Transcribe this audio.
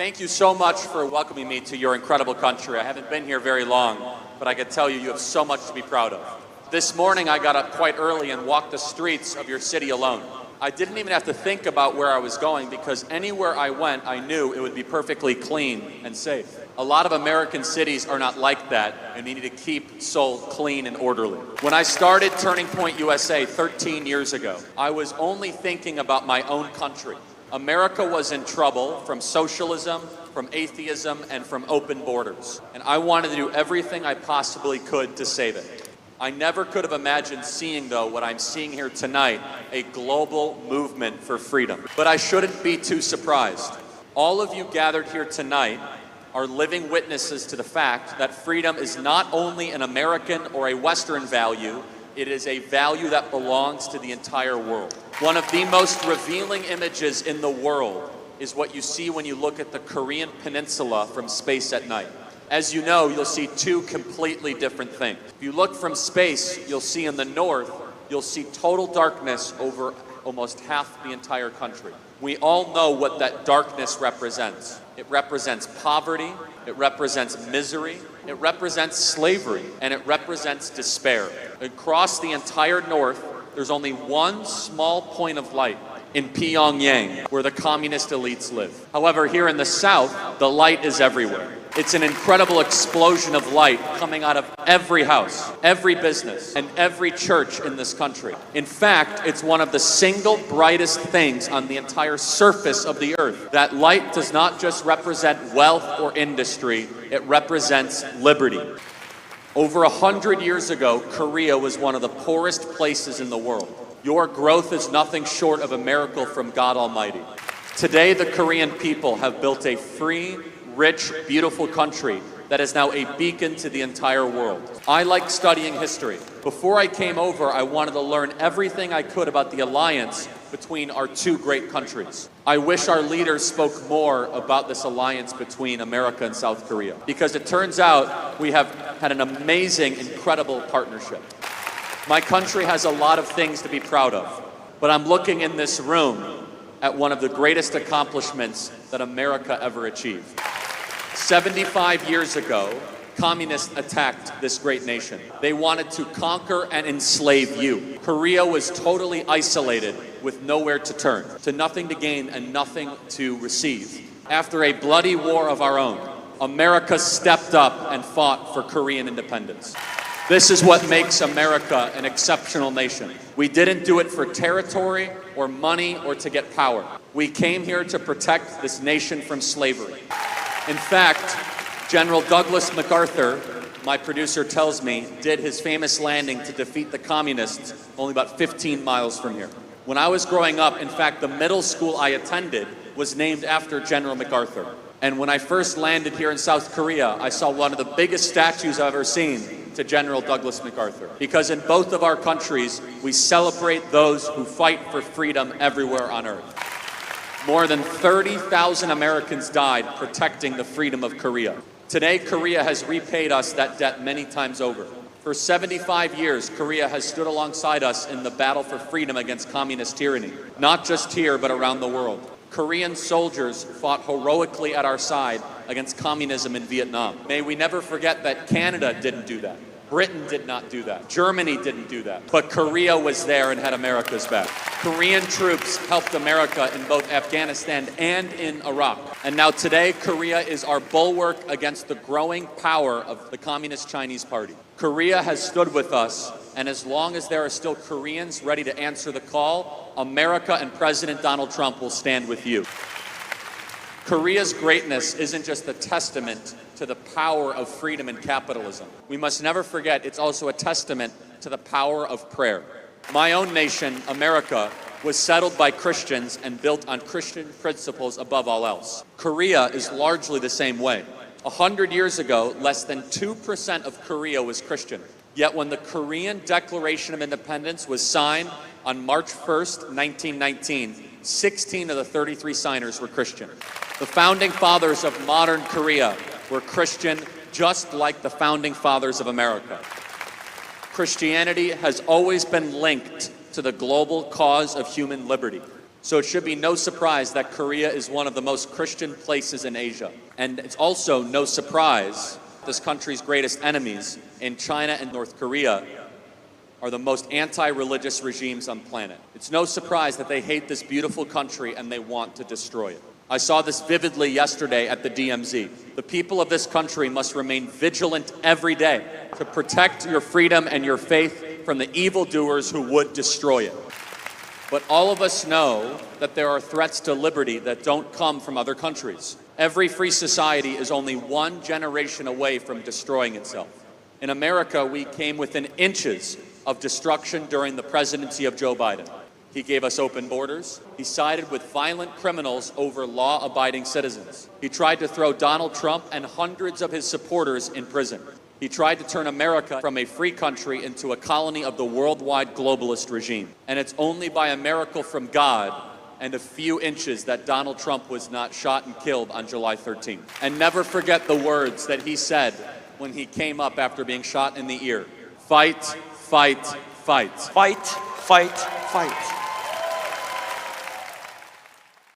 Thank you so much for welcoming me to your incredible country. I haven't been here very long, but I can tell you, you have so much to be proud of. This morning, I got up quite early and walked the streets of your city alone. I didn't even have to think about where I was going because anywhere I went, I knew it would be perfectly clean and safe. A lot of American cities are not like that, and they need to keep Seoul clean and orderly. When I started Turning Point USA 13 years ago, I was only thinking about my own country. America was in trouble from socialism, from atheism, and from open borders. And I wanted to do everything I possibly could to save it. I never could have imagined seeing, though, what I'm seeing here tonight, a global movement for freedom. But I shouldn't be too surprised. All of you gathered here tonight are living witnesses to the fact that freedom is not only an American or a Western value, it is a value that belongs to the entire world. One of the most revealing images in the world is what you see when you look at the Korean peninsula from space at night. As you know, you'll see two completely different things. If you look from space, you'll see in the north, you'll see total darkness over almost half the entire country. We all know what that darkness represents. It represents poverty, it represents misery, it represents slavery, and it represents despair. Across the entire north, there's only one small point of light in Pyongyang, where the communist elites live. However, here in the south, the light is everywhere. It's an incredible explosion of light coming out of every house, every business, and every church in this country. In fact, it's one of the single brightest things on the entire surface of the earth. That light does not just represent wealth or industry, it represents liberty. Over 100 years ago, Korea was one of the poorest places in the world. Your growth is nothing short of a miracle from God Almighty. Today, the Korean people have built a free, rich, beautiful country that is now a beacon to the entire world. I like studying history. Before I came over, I wanted to learn everything I could about the alliance between our two great countries. I wish our leaders spoke more about this alliance between America and South Korea, because it turns out we have had an amazing, incredible partnership. My country has a lot of things to be proud of, but I'm looking in this room at one of the greatest accomplishments that America ever achieved. 75 years ago, communists attacked this great nation. They wanted to conquer and enslave you. Korea was totally isolated with nowhere to turn, to nothing to gain and nothing to receive. After a bloody war of our own, America stepped up and fought for Korean independence. This is what makes America an exceptional nation. We didn't do it for territory or money or to get power. We came here to protect this nation from slavery. In fact, General Douglas MacArthur, my producer tells me, did his famous landing to defeat the communists only about 15 miles from here. When I was growing up, in fact, the middle school I attended was named after General MacArthur. And when I first landed here in South Korea, I saw one of the biggest statues I've ever seen to General Douglas MacArthur. Because in both of our countries, we celebrate those who fight for freedom everywhere on earth. More than 30,000 Americans died protecting the freedom of Korea. Today, Korea has repaid us that debt many times over. For 75 years, Korea has stood alongside us in the battle for freedom against communist tyranny, not just here, but around the world. Korean soldiers fought heroically at our side against communism in Vietnam. May we never forget that Canada didn't do that. Britain did not do that. Germany didn't do that. But Korea was there and had America's back. Korean troops helped America in both Afghanistan and in Iraq. And now today, Korea is our bulwark against the growing power of the Communist Chinese Party. Korea has stood with us, and as long as there are still Koreans ready to answer the call, America and President Donald Trump will stand with you. Korea's greatness isn't just a testament to the power of freedom and capitalism. We must never forget it's also a testament to the power of prayer. My own nation, America, was settled by Christians and built on Christian principles above all else. Korea is largely the same way. 100 years ago, less than 2% of Korea was Christian. Yet when the Korean Declaration of Independence was signed on March 1st, 1919, 16 of the 33 signers were Christian. The founding fathers of modern Korea were Christian, just like the founding fathers of America. Christianity has always been linked to the global cause of human liberty. So it should be no surprise that Korea is one of the most Christian places in Asia. And it's also no surprise this country's greatest enemies in China and North Korea are the most anti-religious regimes on the planet. It's no surprise that they hate this beautiful country and they want to destroy it. I saw this vividly yesterday at the DMZ. The people of this country must remain vigilant every day to protect your freedom and your faith from the evildoers who would destroy it. But all of us know that there are threats to liberty that don't come from other countries. Every free society is only one generation away from destroying itself. In America, we came within inches of destruction during the presidency of Joe Biden. He gave us open borders. He sided with violent criminals over law-abiding citizens. He tried to throw Donald Trump and hundreds of his supporters in prison. He tried to turn America from a free country into a colony of the worldwide globalist regime. And it's only by a miracle from God and a few inches that Donald Trump was not shot and killed on July 13th. And never forget the words that he said when he came up after being shot in the ear. Fight, fight, fight. Fight, fight, fight.